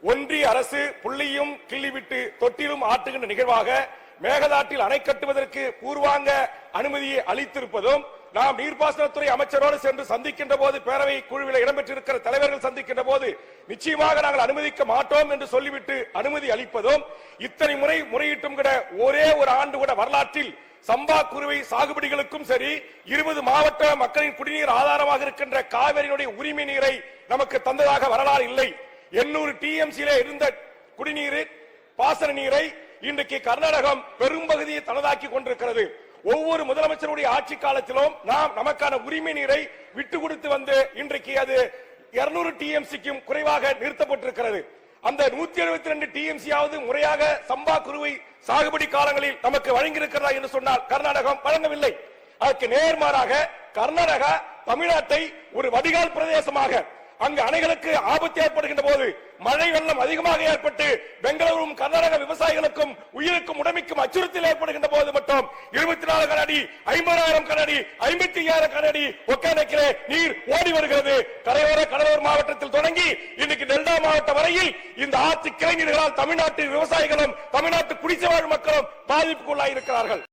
ஒன்றிய அரசு புள்ளியும் கிள்ளிவிட்டு தொட்டிலும் ஆட்டுகின்ற நிகழ்வாக மேகதாட்டில் அணை கட்டுவதற்கு பூர்வாங்க அனுமதியை அளித்திருப்பதும், நாம் நீர்ப்பாசனத்துறை அமைச்சரோடு சென்று சந்திக்கின்ற போது, பேரவை குழுவில் இடம்பெற்றிருக்கிற தலைவர்கள் சந்திக்கின்ற போது நிச்சயமாக நாங்கள் அனுமதிக்க மாட்டோம் என்று சொல்லிவிட்டு அனுமதி அளிப்பதும், இத்தனை முறை முறையிட்டும் கூட ஒரே ஒரு ஆண்டு கூட வரலாற்றில் சம்பா குறுவை சாகுபடிகளுக்கும் சரி 20 மாவட்ட மக்களின் குடிநீர் ஆதாரமாக இருக்கின்ற காவிரியினுடைய உரிமை நீரை நமக்கு தந்ததாக வரலாறு இல்லை. 800 TMC இருந்த குடிநீர் பாசன நீரை இன்றைக்கு கர்நாடகம் பெரும்பகுதியை தனதாக்கி கொண்டிருக்கிறது. ஒவ்வொரு முதலமைச்சருடைய ஆட்சி காலத்திலும் நாம் நமக்கான உரிமை நீரை விட்டு கொடுத்து வந்து இன்றைக்கு அது 200 TMCக்கும் குறைவாக நிறுத்தப்பட்டிருக்கிறது. அந்த 172 TMCயாவது முறையாக சம்பா குறுவை சாகுபடி காலங்களில் நமக்கு வழங்கியிருக்கிறதா என்று சொன்னால் கர்நாடகம் வழங்கவில்லை. அதற்கு நேர்மாறாக கர்நாடகா தமிழ்நாட்டை ஒரு வடிகால் பிரதேசமாக, அங்கு அணைகளுக்கு ஆபத்து ஏற்படுகின்ற போது, மழை வெள்ளம் அதிகமாக ஏற்பட்டு பெங்களூரும் கர்நாடக விவசாயிகளுக்கும் உயிருக்கும் உடமைக்கும் அச்சுறுத்தல் ஏற்படுகின்ற போது மட்டும் 24 கனஅடி, 50,000 கனஅடி, 55,000 கனஅடி ஒகேனக்கலிலே நீர் ஓடி வருகிறது. கரையோர கடலூர் மாவட்டத்தில் தொடங்கி இன்னைக்கு டெல்டா மாவட்டம் வரையில் இந்த ஆற்று கிளை நீர்களால் தமிழ்நாட்டு விவசாயிகளும் தமிழ்நாட்டு குடிசை வாழ் மக்களும் பாதிப்புக்குள்ளாயிருக்கிறார்கள்.